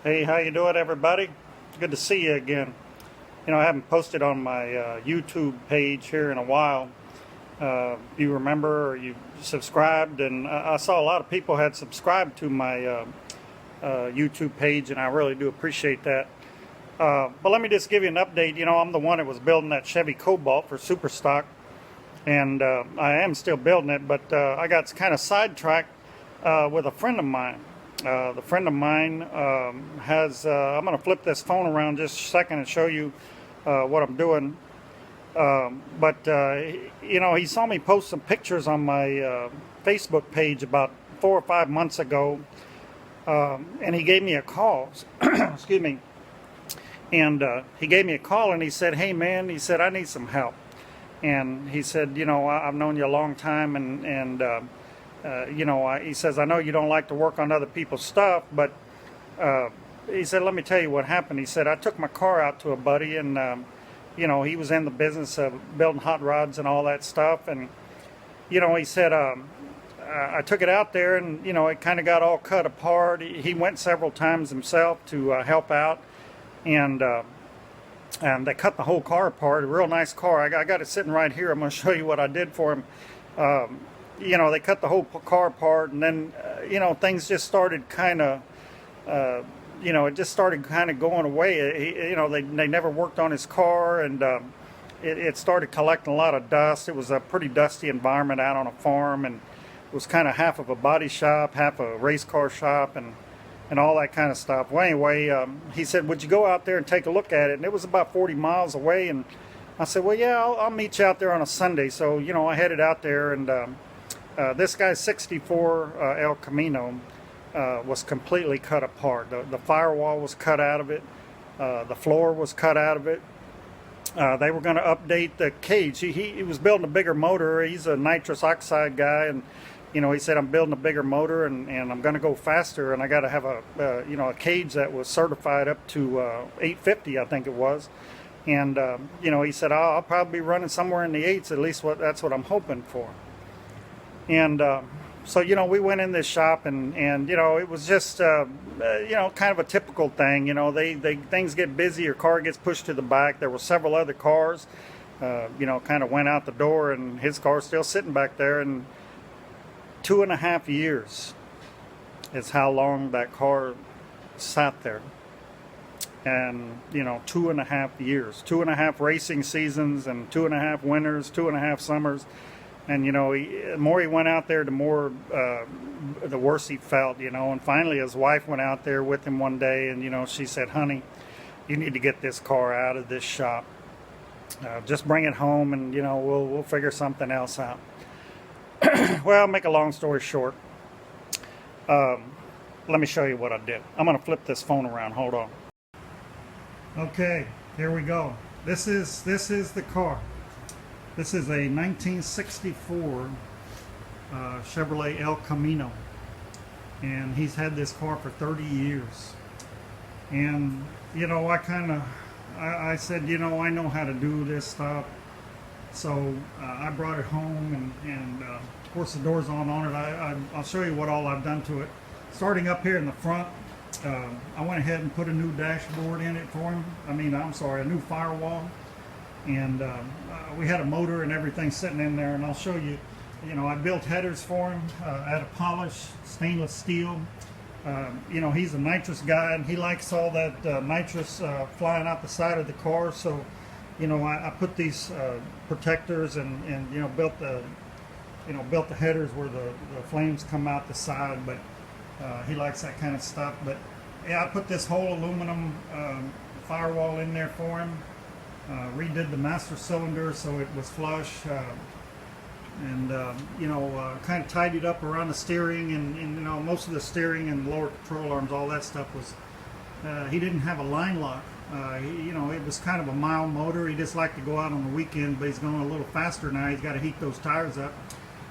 Hey, how you doing, everybody? Good to see you again. I haven't posted on my YouTube page here in a while. You remember, or you subscribed, and I saw a lot of people had subscribed to my YouTube page, and I really do appreciate that. But let me just give you an update. I'm the one that was building that Chevy Cobalt for Superstock, and I am still building it, but I got kind of sidetracked with a friend of mine. The friend of mine has, I'm going to flip this phone around just a second and show you what I'm doing. He saw me post some pictures on my Facebook page about 4 or 5 months ago, and he gave me a call. Excuse me. And he gave me a call and he said, "Hey man," he said, "I need some help." And he said, "I've known you a long time, and he says, I know you don't like to work on other people's stuff, but he said, let me tell you what happened." He said, "I took my car out to a buddy, and he was in the business of building hot rods and all that stuff, and he said, I took it out there, and it kind of got all cut apart. He went several times himself to help out, and they cut the whole car apart. A real nice car. I got it sitting right here. I'm going to show you what I did for him." They cut the whole car apart, and then things just started kind of it just started kind of going away. They never worked on his car, and it started collecting a lot of dust. It was a pretty dusty environment out on a farm, and it was kind of half of a body shop, half a race car shop, and all that kind of stuff. Well, anyway, he said, "Would you go out there and take a look at it?" And it was about 40 miles away, and I said, "Well, yeah, I'll meet you out there on a Sunday." So I headed out there, and this guy's 64 El Camino was completely cut apart. The firewall was cut out of it. The floor was cut out of it. They were going to update the cage. He was building a bigger motor. He's a nitrous oxide guy, and he said, "I'm building a bigger motor, and I'm going to go faster, and I got to have a cage that was certified up to 850, I think it was." And he said, I'll probably be running somewhere in the eights, at least that's what I'm hoping for." And so we went in this shop, and it was just kind of a typical thing. Things get busy, your car gets pushed to the back. There were several other cars kind of went out the door, and his car's still sitting back there. And 2.5 years is how long that car sat there. And 2.5 years, 2.5 racing seasons, and 2.5 winters, 2.5 summers. And the more he went out there, the more the worse he felt. And finally his wife went out there with him one day, and she said, "Honey, you need to get this car out of this shop. Just bring it home, and we'll figure something else out." Well, make a long story short, let me show you what I did. I'm going to flip this phone around. Hold on. Okay, here we go. This is the car. This is a 1964 Chevrolet El Camino, and he's had this car for 30 years. And I said, I know how to do this stuff. So I brought it home, and of course the door's on it. I'll show you what all I've done to it. Starting up here in the front, I went ahead and put a new dashboard in it for him. A new firewall. And we had a motor and everything sitting in there, and I'll show you. I built headers for him out of polished stainless steel. He's a nitrous guy, and he likes all that nitrous flying out the side of the car. So I put these protectors and built the headers where the flames come out the side, but he likes that kind of stuff. But yeah, I put this whole aluminum firewall in there for him. Redid the master cylinder so it was flush, and kind of tidied up around the steering, and most of the steering and lower control arms, all that stuff was, he didn't have a line lock. It was kind of a mild motor. He just liked to go out on the weekend, but he's going a little faster now. He's got to heat those tires up.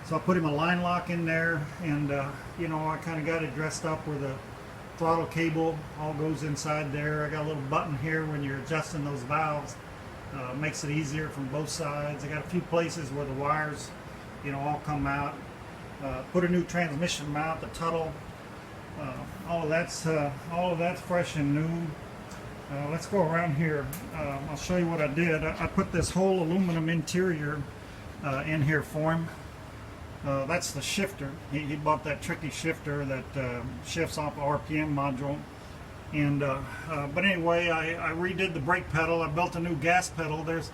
So I put him a line lock in there, and I kind of got it dressed up where the throttle cable all goes inside there. I got a little button here when you're adjusting those valves. Makes it easier from both sides. I got a few places where the wires, all come out. Put a new transmission mount, the Tuttle all of that's fresh and new. Let's go around here. I'll show you what I did. I put this whole aluminum interior in here for him. That's the shifter. He bought that tricky shifter that shifts off the RPM module. And but anyway, I redid the brake pedal. I built a new gas pedal. There's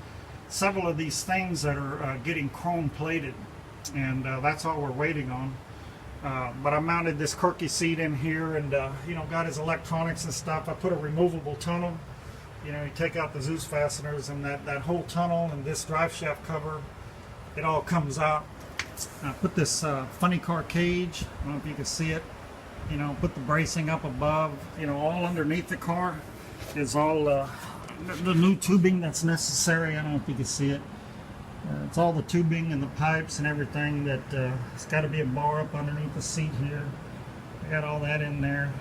several of these things that are getting chrome plated, and that's all we're waiting on. But I mounted this Kirky seat in here, and you know, got his electronics and stuff. I put a removable tunnel. You know, you take out the Zeus fasteners, and that whole tunnel and this drive shaft cover, it all comes out. I put this funny car cage. I don't know if you can see it. You know, put the bracing up above. You know, all underneath the car is all the new tubing that's necessary. I don't know if you can see it. It's all the tubing and the pipes and everything that it's got to be a bar up underneath the seat here. I got all that in there.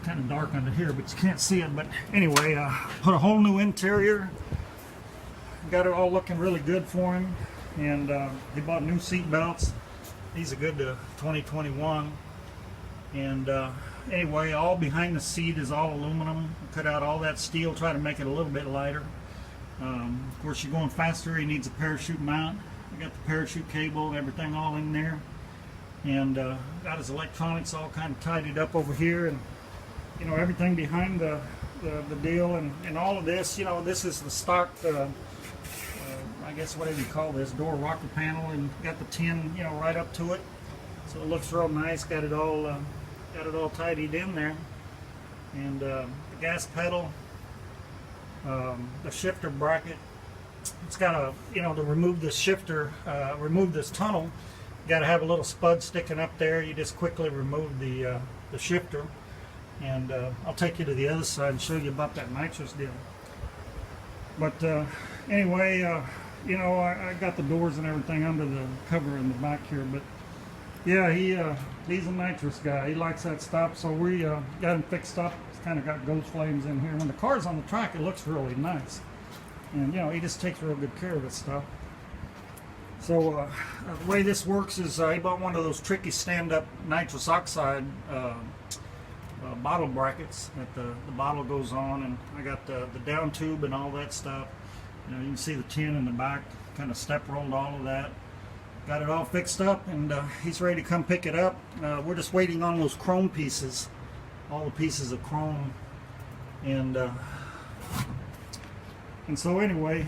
Kind of dark under here, but you can't see it. But anyway, put a whole new interior. Got it all looking really good for him. And he bought new seat belts. These are good to 2021. And anyway, all behind the seat is all aluminum. Cut out all that steel, try to make it a little bit lighter. Of course, you're going faster, he needs a parachute mount. I got the parachute cable and everything all in there. And got his electronics all kind of tidied up over here. And, you know, everything behind the deal. And all of this, you know, this is the stock, I guess whatever you call this, door rocker panel. And got the tin, you know, right up to it. So it looks real nice. Got it all tidied in there. And the gas pedal. The shifter bracket, it's got a, you know, to remove this shifter, remove this tunnel, you got to have a little spud sticking up there. You just quickly remove the shifter, and I'll take you to the other side and show you about that nitrous deal. But anyway, you know, I got the doors and everything under the cover in the back here, but yeah, he's a nitrous guy. He likes that stuff, so we got him fixed up. Kind of got ghost flames in here. When the car's on the track, it looks really nice, and you know, he just takes real good care of his stuff. So the way this works is he bought one of those tricky stand-up nitrous oxide bottle brackets that the bottle goes on, and I got the down tube and all that stuff. You know, you can see the tin in the back, kind of step rolled all of that. Got it all fixed up, and he's ready to come pick it up. We're just waiting on those chrome pieces. All the pieces of chrome, and so anyway,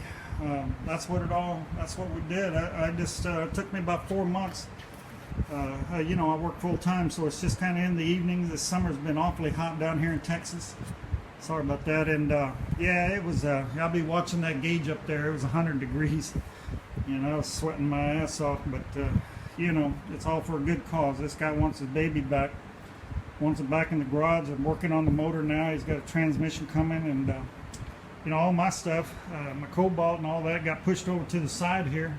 that's what we did. I just it took me about 4 months. You know, I work full time, so it's just kind of in the evenings. This summer's been awfully hot down here in Texas. Sorry about that. And yeah, it was. I'll be watching that gauge up there. It was 100 degrees. You know, I was sweating my ass off, but you know, it's all for a good cause. This guy wants his baby back. Wants it back in the garage. I'm working on the motor now. He's got a transmission coming, and you know, all my stuff, my cobalt and all that got pushed over to the side here.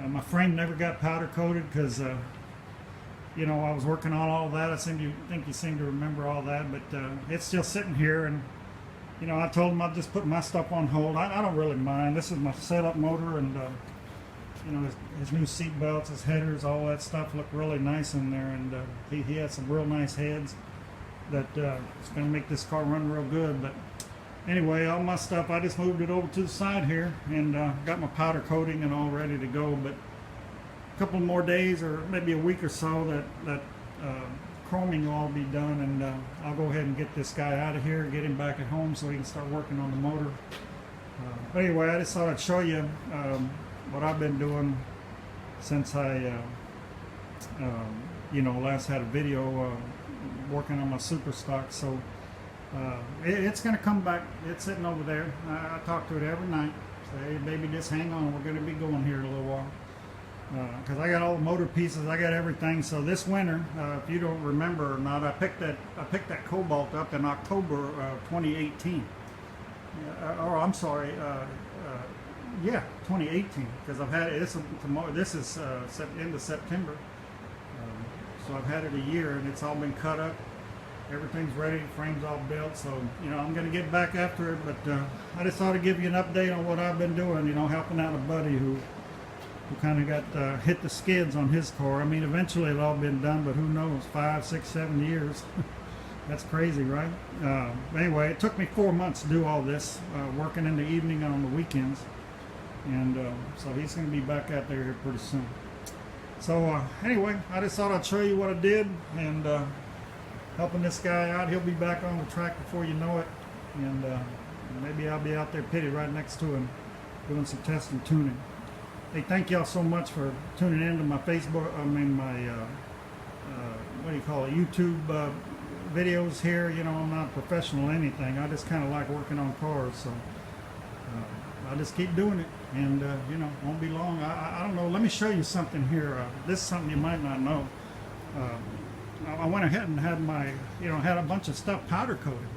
My frame never got powder coated because you know, I was working on all that. I think you seem to remember all that, but it's still sitting here. And you know, I told him I'd just put my stuff on hold. I don't really mind. This is my setup motor, and you know, his new seat belts, his headers, all that stuff look really nice in there, and he had some real nice heads that it's going to make this car run real good. But anyway, all my stuff, I just moved it over to the side here, and got my powder coating and all ready to go. But a couple more days, or maybe a week or so, that chroming will all be done, and I'll go ahead and get this guy out of here, get him back at home so he can start working on the motor. But anyway, I just thought I'd show you what I've been doing since I you know, last had a video working on my super stock. So it's going to come back. It's sitting over there. I talk to it every night. Say, hey baby, just hang on, we're going to be going here in a little while, because I got all the motor pieces, I got everything. So this winter, if you don't remember or not, I picked that cobalt up in October 2018. Or I'm sorry, yeah, 2018, because I've had it. This is end of September, so I've had it a year, and it's all been cut up. Everything's ready, frame's all built. So you know, I'm going to get back after it. But I just thought I'd give you an update on what I've been doing. You know, helping out a buddy who who kind of got hit the skids on his car. I mean, eventually it'll all been done, but who knows, 5, 6, 7 years. That's crazy, right? Anyway, it took me 4 months to do all this, working in the evening and on the weekends. And so he's going to be back out there here pretty soon. So anyway, I just thought I'd show you what I did, and helping this guy out. He'll be back on the track before you know it. And maybe I'll be out there pitted right next to him doing some testing tuning. Hey, thank y'all so much for tuning in to my Facebook, my what do you call it, YouTube videos here. You know, I'm not a professional or anything. I just kind of like working on cars, so I'll just keep doing it, and you know, won't be long. I don't know. Let me show you something here. This is something you might not know. I went ahead and had my, had a bunch of stuff powder coated,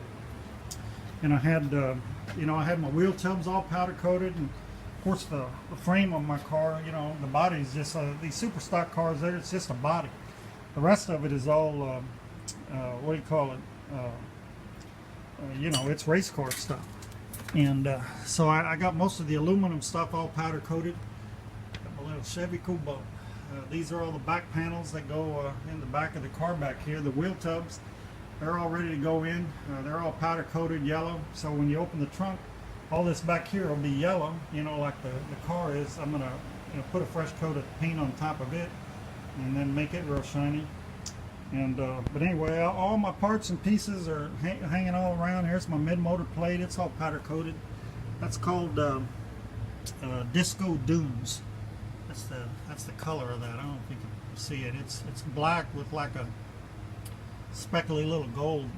and I had, I had my wheel tubs all powder coated, and of course the frame of my car, the body is just these super stock cars. It's just a body. The rest of it is all, what do you call it? It's race car stuff. And so I got most of the aluminum stuff all powder coated. Got my little Chevy Cobalt. These are all the back panels that go in the back of the car back here. The wheel tubs, they're all ready to go in. They're all powder coated yellow. So when you open the trunk, all this back here will be yellow, like the car is. I'm gonna put a fresh coat of paint on top of it and then make it real shiny. And but anyway, all my parts and pieces are hanging all around. Here's my mid-motor plate. It's all powder coated. That's called Disco Dunes. That's the color of that. I don't know if you can see it. It's black with like a speckly little gold.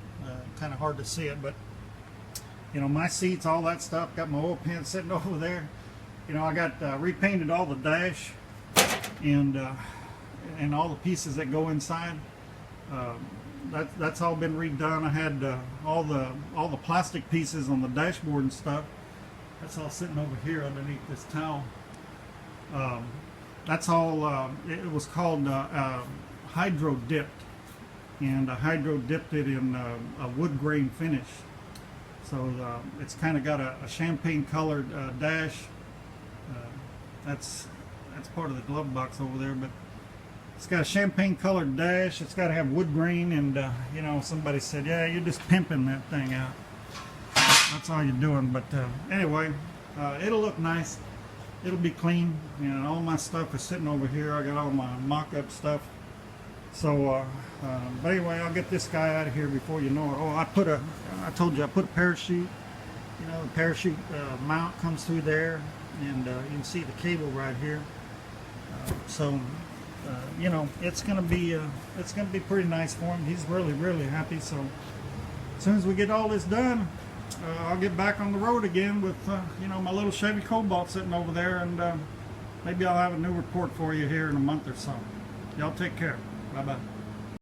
Kind of hard to see it, but my seats, all that stuff. Got my oil pan sitting over there. I got repainted all the dash and all the pieces that go inside. That's all been redone. I had all the plastic pieces on the dashboard and stuff. That's all sitting over here underneath this towel. That's all. It was called hydro dipped, and I hydro dipped it in a wood grain finish. So it's kind of got a champagne colored dash. That's part of the glove box over there, but it's got a champagne colored dash. It's got to have wood grain, and somebody said, yeah, you're just pimping that thing out. That's all you're doing. But anyway, it'll look nice. It'll be clean. All my stuff is sitting over here. I got all my mock-up stuff. So, but anyway, I'll get this guy out of here before you know it. Oh, I told you I put a parachute. The parachute mount comes through there, and you can see the cable right here. It's gonna be pretty nice for him. He's really happy. So as soon as we get all this done, I'll get back on the road again with my little Chevy Cobalt sitting over there, and maybe I'll have a new report for you here in a month or so. Y'all take care. Bye bye.